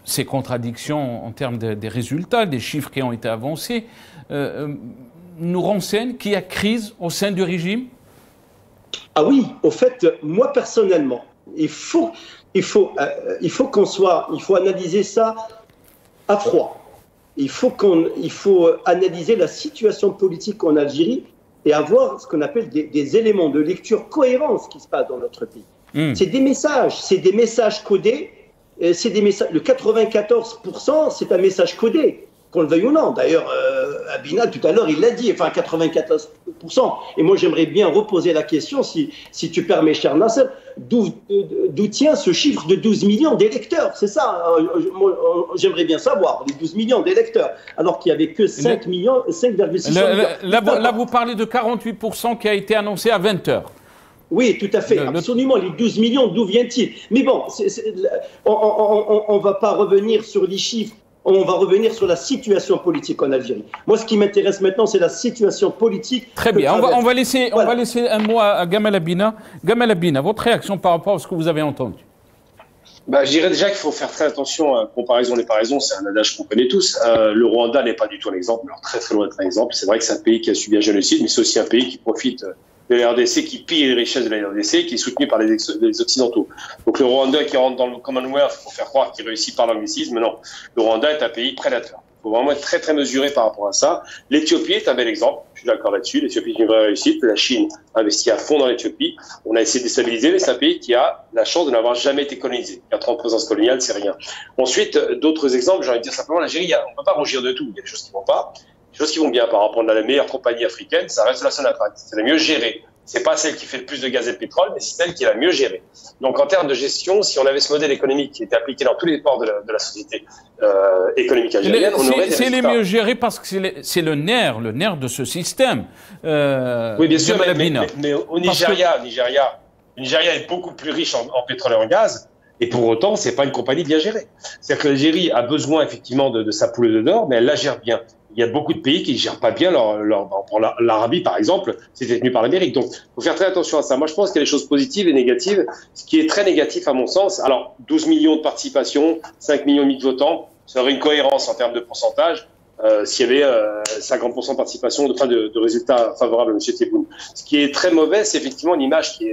ces contradictions en termes des résultats, des chiffres qui ont été avancés, nous renseignent qu'il y a crise au sein du régime? Ah oui, au fait, moi personnellement, il faut analyser ça à froid. Il faut analyser la situation politique en Algérie et avoir ce qu'on appelle des éléments de lecture cohérents ce qui se passe dans notre pays. C'est des messages codés. Le 94%, c'est un message codé. Qu'on le veuille ou non. D'ailleurs, Abina, tout à l'heure, il l'a dit, enfin 94%. Et moi, j'aimerais bien reposer la question, si tu permets, cher Nasser, d'où tient ce chiffre de 12 millions d'électeurs? C'est ça, j'aimerais bien savoir, les 12 millions d'électeurs, alors qu'il n'y avait que 5,6 millions. Là, vous parlez de 48% qui a été annoncé à 20h. Oui, tout à fait, absolument. Les 12 millions, d'où vient-il? Mais bon, on ne va pas revenir sur les chiffres. On va revenir sur la situation politique en Algérie. Moi, ce qui m'intéresse maintenant, c'est la situation politique. Très bien. On va laisser un mot à Gamal Abina. Gamal Abina, votre réaction par rapport à ce que vous avez entendu? Je dirais déjà qu'il faut faire très attention à comparaison. Les paraisons, c'est un adage qu'on connaît tous. Le Rwanda n'est pas du tout un exemple, alors très très loin d'être un exemple. C'est vrai que c'est un pays qui a subi un génocide, mais c'est aussi un pays qui profite de la RDC, qui pille les richesses de la RDC, qui est soutenu par les Occidentaux. Donc le Rwanda qui rentre dans le Commonwealth pour faire croire qu'il réussit par l'anglicisme, non. Le Rwanda est un pays prédateur. Il faut vraiment être très très mesuré par rapport à ça. L'Éthiopie est un bel exemple, je suis d'accord là-dessus. L'Éthiopie est une vraie réussite. La Chine investit à fond dans l'Éthiopie. On a essayé de déstabiliser, mais c'est un pays qui a la chance de n'avoir jamais été colonisé. 4 ans de présence coloniale, c'est rien. Ensuite, d'autres exemples, j'ai envie de dire simplement, l'Algérie, on ne peut pas rougir de tout. Il y a des choses qui ne vont pas. choses qui vont bien par rapport à la meilleure compagnie africaine, ça reste la Sonatrach. C'est la mieux gérée. C'est pas celle qui fait le plus de gaz et de pétrole, mais c'est celle qui est la mieux gérée. Donc en termes de gestion, si on avait ce modèle économique qui était appliqué dans tous les ports de la société économique algérienne, on aurait des résultats. C'est les mieux gérés parce que c'est le nerf de ce système. Oui, bien sûr, mais au Nigeria, le Nigeria est beaucoup plus riche en pétrole et en gaz. Et pour autant, c'est pas une compagnie bien gérée. C'est-à-dire que l'Algérie a besoin effectivement de sa poule d'or, mais elle la gère bien. Il y a beaucoup de pays qui ne gèrent pas bien l'Arabie, par exemple, c'est détenu par l'Amérique. Donc, il faut faire très attention à ça. Moi, je pense qu'il y a des choses positives et négatives. Ce qui est très négatif, à mon sens, alors, 12 millions de participations, 5 millions et demi de votants, ça aurait une cohérence en termes de pourcentage. S'il y avait 50% de participation, de résultats favorables à M. Tebboune. Ce qui est très mauvais, c'est effectivement une image qui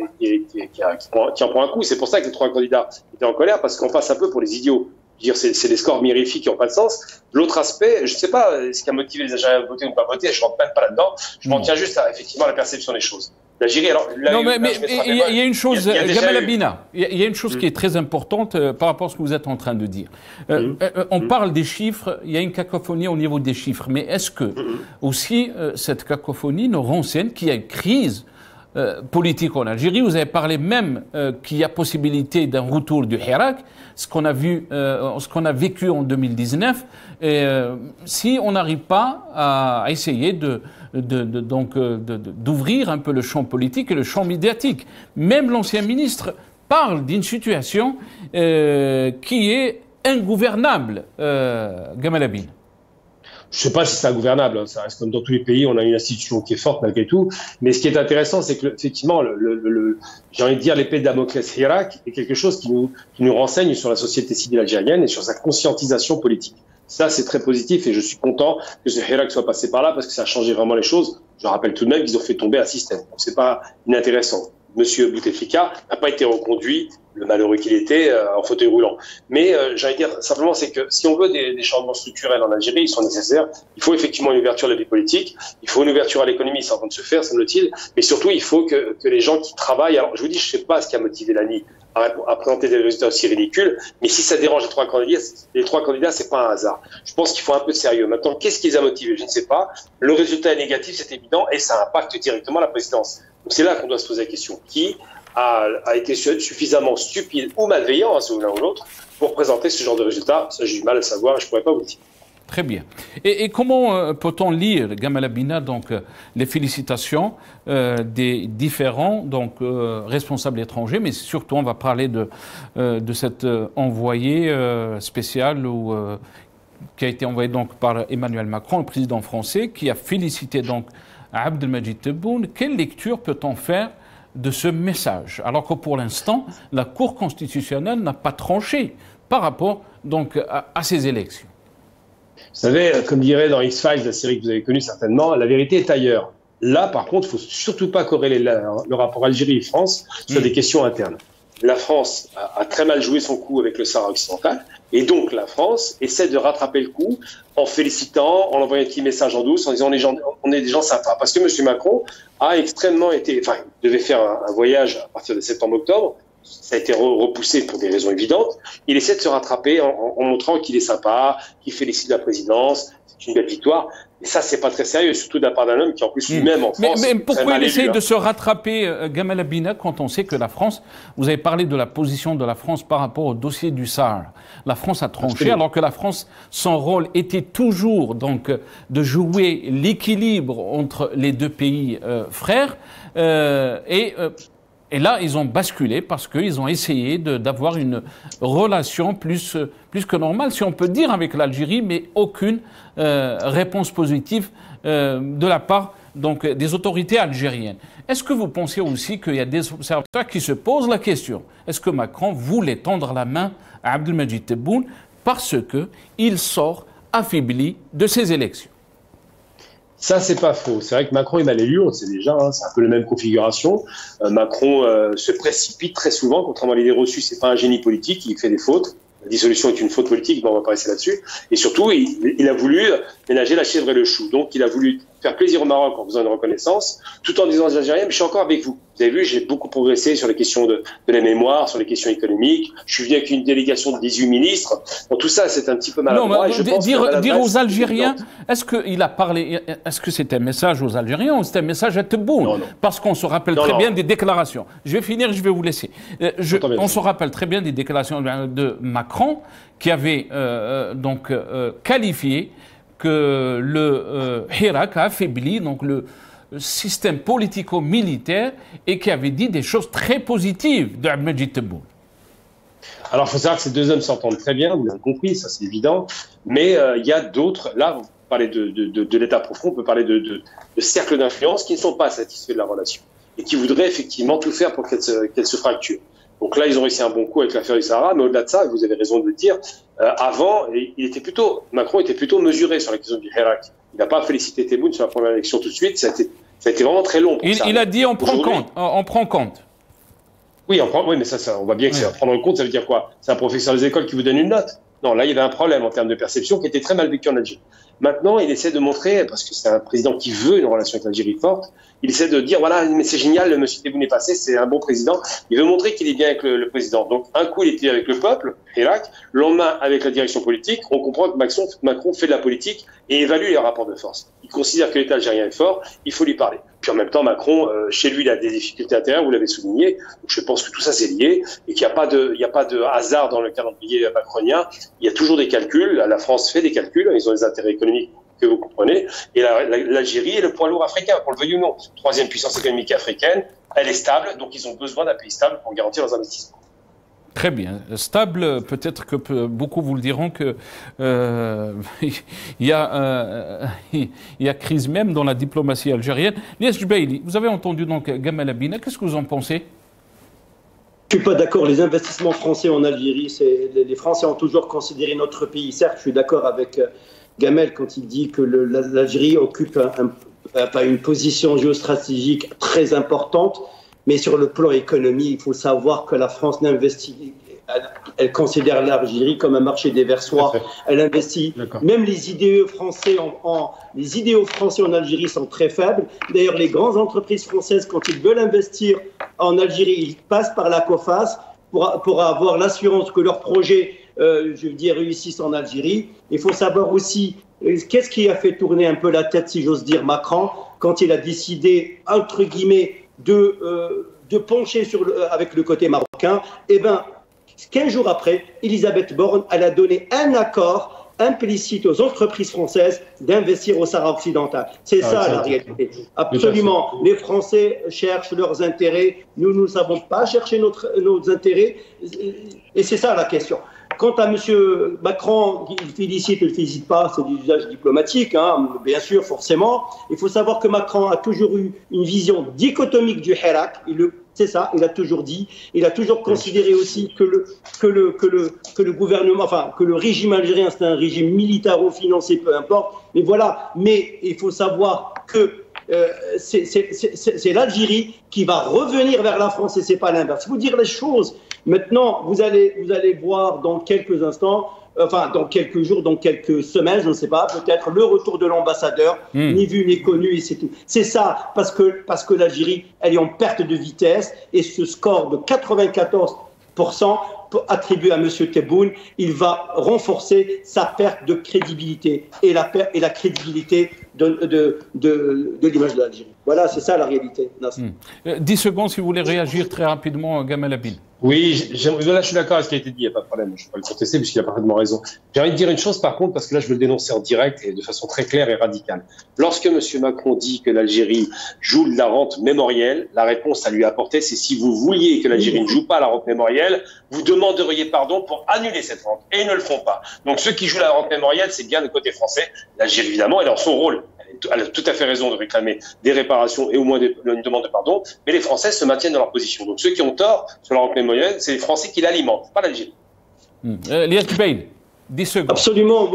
en prend un coup. C'est pour ça que les 3 candidats étaient en colère, parce qu'on passe un peu pour les idiots. Je veux dire, c'est des scores mirifiques qui n'ont pas de sens. L'autre aspect, je ne sais pas ce qui a motivé les Algériens à voter ou ne pas voter, je ne rentre même pas là-dedans. Je m'en tiens juste à effectivement la perception des choses. L'Algérie, alors... Non, mais il y a une chose, Gamal Abina, il y a une chose qui est très importante par rapport à ce que vous êtes en train de dire. On parle des chiffres, il y a une cacophonie au niveau des chiffres, mais est-ce que aussi cette cacophonie nous renseigne qu'il y a une crise politique en Algérie? Vous avez parlé même qu'il y a possibilité d'un retour du Hirak, ce qu'on a vu, ce qu'on a vécu en 2019. Et si on n'arrive pas à essayer d'ouvrir un peu le champ politique et le champ médiatique, même l'ancien ministre parle d'une situation qui est ingouvernable, Gamal Abina. Je ne sais pas si c'est ingouvernable, ça reste comme dans tous les pays, on a une institution qui est forte malgré tout. Mais ce qui est intéressant, c'est que effectivement, j'ai envie de dire l'épée de Damoclès Hirak est quelque chose qui nous renseigne sur la société civile algérienne et sur sa conscientisation politique. Ça, c'est très positif et je suis content que ce Hirak soit passé par là parce que ça a changé vraiment les choses. Je rappelle tout de même qu'ils ont fait tomber un système. Donc, c'est pas inintéressant. Monsieur Bouteflika n'a pas été reconduit, le malheureux qu'il était, en fauteuil roulant. Mais j'ai envie de dire simplement, c'est que si on veut des changements structurels en Algérie, ils sont nécessaires. Il faut effectivement une ouverture de la vie politique, il faut une ouverture à l'économie, c'est en train de se faire, semble-t-il. Mais surtout, il faut que les gens qui travaillent... Alors, je vous dis, je ne sais pas ce qui a motivé l'ANI à présenter des résultats aussi ridicules, mais si ça dérange les 3 candidats, c'est pas un hasard. Je pense qu'il faut un peu de sérieux. Maintenant, qu'est-ce qui les a motivés? Je ne sais pas. Le résultat est négatif, c'est évident, et ça impacte directement la présidence. Donc c'est là qu'on doit se poser la question. Qui a été suffisamment stupide ou malveillant, hein, l'un ou l'autre, pour présenter ce genre de résultat? Ça, j'ai du mal à le savoir et je ne pourrais pas vous le dire. Très bien. Et comment peut-on lire, Gamal Abina, donc les félicitations des différents responsables étrangers, mais surtout on va parler de cet envoyé spécial qui a été envoyé donc par Emmanuel Macron, le président français, qui a félicité donc Abdelmadjid Tebboune. Quelle lecture peut-on faire de ce message, alors que pour l'instant, la Cour constitutionnelle n'a pas tranché par rapport donc à ces élections? Vous savez, comme dirait dans X-Files, la série que vous avez connue certainement, la vérité est ailleurs. Là, par contre, il ne faut surtout pas corréler le rapport Algérie-France sur des questions internes. La France a très mal joué son coup avec le Sahara occidental, et donc la France essaie de rattraper le coup en félicitant, en envoyant un petit message en douce, en disant on est des gens sympas. Parce que M. Macron a extrêmement été... Enfin, il devait faire un voyage à partir de septembre-octobre, ça a été repoussé pour des raisons évidentes. Il essaie de se rattraper en montrant qu'il est sympa, qu'il félicite la présidence, c'est une belle victoire. Et ça, c'est pas très sérieux, surtout de la part d'un homme qui, en plus, lui-même, en France... Mais pourquoi il essaye de se rattraper, Gamal Abina, quand on sait que la France... Vous avez parlé de la position de la France par rapport au dossier du Sahara. La France a tranché, alors que la France, son rôle était toujours donc de jouer l'équilibre entre les deux pays frères. Et là, ils ont basculé parce qu'ils ont essayé d'avoir une relation plus que normale, si on peut dire, avec l'Algérie, mais aucune réponse positive de la part donc, des autorités algériennes. Est-ce que vous pensez aussi qu'il y a des observateurs qui se posent la question, est-ce que Macron voulait tendre la main à Abdelmadjid Tebboune parce qu'il sort affaibli de ces élections? Ça, c'est pas faux. C'est vrai que Macron est mal élu, on le sait déjà, hein, c'est un peu la même configuration. Macron se précipite très souvent, contrairement à l'idée reçue, c'est pas un génie politique, il fait des fautes. La dissolution est une faute politique, mais on va pas rester là-dessus. Et surtout, il a voulu ménager la chèvre et le chou. Donc, il a voulu faire plaisir au Maroc en faisant une reconnaissance, tout en disant aux Algériens, mais je suis encore avec vous. Vous avez vu, j'ai beaucoup progressé sur les questions de la mémoire, sur les questions économiques. Je suis venu avec une délégation de 18 ministres. Bon, tout ça, c'est un petit peu maladroit. Dire aux Algériens, est-ce qu'il a parlé, est-ce que c'était un message aux Algériens ou c'était un message à Tebboune? Parce qu'on se rappelle très bien des déclarations. Je vais finir, je vais vous laisser. On se rappelle très bien des déclarations de Macron qui avait qualifié que le Hirak a affaibli donc le système politico-militaire et qui avait dit des choses très positives de Abdelmajid Tebboune. Alors, il faut savoir que ces deux hommes s'entendent très bien, vous l'avez compris, ça c'est évident, mais il y a d'autres, là, vous parlez de l'État profond, on peut parler de cercles d'influence qui ne sont pas satisfaits de la relation et qui voudraient effectivement tout faire pour qu'elle se fracture. Donc là, ils ont réussi un bon coup avec l'affaire du Sahara, mais au-delà de ça, vous avez raison de le dire, avant, Macron était plutôt mesuré sur la question du Hirak. Il n'a pas félicité Tebboune sur la première élection tout de suite, ça a été vraiment très long. Il a dit on prend compte. Oui, mais ça, on voit bien que c'est prendre en compte, ça veut dire quoi? C'est un professeur des écoles qui vous donne une note? Non, là, il y avait un problème en termes de perception qui était très mal vécu en Algérie. Maintenant, il essaie de montrer, parce que c'est un président qui veut une relation avec l'Algérie forte, il essaie de dire, voilà, mais c'est génial, M. Tebboune est passé, c'est un bon président. Il veut montrer qu'il est bien avec le président. Donc, un coup, il était avec le peuple, Hirak, le lendemain, avec la direction politique. On comprend que Macron fait de la politique et évalue les rapports de force. Il considère que l'État algérien est fort, il faut lui parler. Puis en même temps, Macron, chez lui, il a des difficultés intérieures, vous l'avez souligné. Donc, je pense que tout ça, c'est lié et qu'il n'y a pas de hasard dans le calendrier macronien. Il y a toujours des calculs. La France fait des calculs. Ils ont des intérêts économiques que vous comprenez. Et l'Algérie est le poids lourd africain, qu'on le veuille ou non. Troisième puissance économique africaine, elle est stable, donc ils ont besoin d'un pays stable pour garantir leurs investissements. Très bien. Stable, peut-être que beaucoup vous le diront que il y a crise même dans la diplomatie algérienne. Lies Jbeili, vous avez entendu donc Gamal Abina, qu'est-ce que vous en pensez? Je ne suis pas d'accord. Les investissements français en Algérie, les Français ont toujours considéré notre pays. Certes, je suis d'accord avec Gamel quand il dit que l'Algérie occupe une position géostratégique très importante, mais sur le plan économique, il faut savoir que la France n'investit. Elle considère l'Algérie comme un marché déversoir. Elle investit. Même les idéaux français en Algérie sont très faibles. D'ailleurs, les grandes entreprises françaises, quand ils veulent investir en Algérie, ils passent par la COFAS pour avoir l'assurance que leurs projets réussissent en Algérie. Il faut savoir aussi qu'est-ce qui a fait tourner un peu la tête, si j'ose dire, Macron, quand il a décidé, entre guillemets, de pencher avec le côté marocain. Eh bien, 15 jours après, Elisabeth Borne, elle a donné un accord implicite aux entreprises françaises d'investir au Sahara occidental. C'est ça la réalité. Absolument. Les Français cherchent leurs intérêts. Nous ne savons pas chercher nos intérêts. Et c'est ça la question. Quant à M. Macron, il félicite ou ne le félicite pas, c'est du usage diplomatique, hein, bien sûr, forcément. Il faut savoir que Macron a toujours eu une vision dichotomique du Hirak. C'est ça, il a toujours dit. Il a toujours considéré aussi que le gouvernement, enfin, que le régime algérien, c'est un régime militaro-financier, peu importe. Mais voilà, mais il faut savoir que c'est l'Algérie qui va revenir vers la France et c'est pas l'inverse. Il faut dire les choses. Maintenant, vous allez voir dans quelques instants, dans quelques jours, dans quelques semaines, je ne sais pas, peut-être le retour de l'ambassadeur, ni vu ni connu, et c'est tout. C'est ça, parce que l'Algérie, elle est en perte de vitesse, et ce score de 94% attribué à M. Tebboune, il va renforcer sa perte de crédibilité et la crédibilité de l'image de l'Algérie. Voilà, c'est ça la réalité. 10 secondes si vous voulez réagir très rapidement, Gamal Abine. Oui, là je suis d'accord avec ce qui a été dit, il n'y a pas de problème, je ne vais pas le contester puisqu'il a parfaitement raison. J'ai envie de dire une chose par contre, parce que là je veux le dénoncer en direct et de façon très claire et radicale. Lorsque M. Macron dit que l'Algérie joue de la rente mémorielle, la réponse à lui apporter, c'est si vous vouliez que l'Algérie ne joue pas la rente mémorielle, vous demanderiez pardon pour annuler cette rente. Et ils ne le font pas. Donc ceux qui jouent la rente mémorielle, c'est bien le côté français. L'Algérie évidemment est dans son rôle. Elle a tout à fait raison de réclamer des réparations et au moins une demande de pardon, mais les Français se maintiennent dans leur position. Donc ceux qui ont tort sur la rente mémorielle, c'est les Français qui l'alimentent, pas l'Algérie. Lies Jbeili, 10 secondes. Absolument.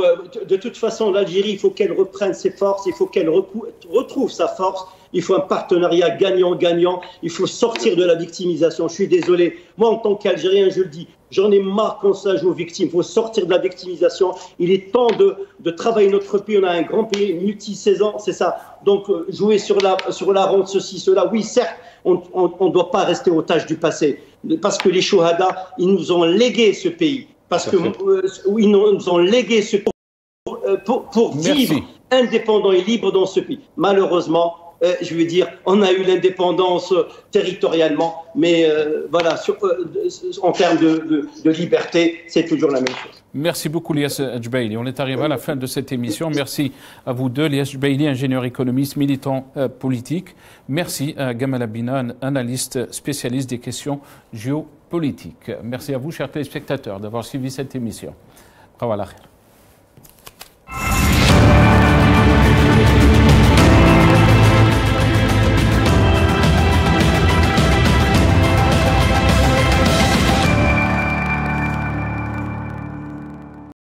De toute façon, l'Algérie, il faut qu'elle reprenne ses forces, il faut qu'elle retrouve sa force. Il faut un partenariat gagnant-gagnant. Il faut sortir de la victimisation. Je suis désolé. Moi, en tant qu'Algérien, je le dis, J'en ai marre quand ça joue aux victimes. Il faut sortir de la victimisation. Il est temps de travailler notre pays. On a un grand pays, multi-saison, c'est ça. Donc, jouer sur la ronde, ceci, cela. Oui, certes, on ne doit pas rester otage du passé. Parce que les Chouhada, ils nous ont légué ce pays. Parce que ils nous ont légué ce pays pour vivre indépendant et libre dans ce pays. Malheureusement, je veux dire, on a eu l'indépendance territorialement, mais voilà, en termes de liberté, c'est toujours la même chose. Merci beaucoup, Lias Djbaili. On est arrivé à la fin de cette émission. Merci à vous deux, Lias Djbaili, ingénieur économiste, militant politique. Merci à Gamal Abinan, analyste spécialiste des questions géopolitiques. Merci à vous, chers téléspectateurs, d'avoir suivi cette émission. Au revoir.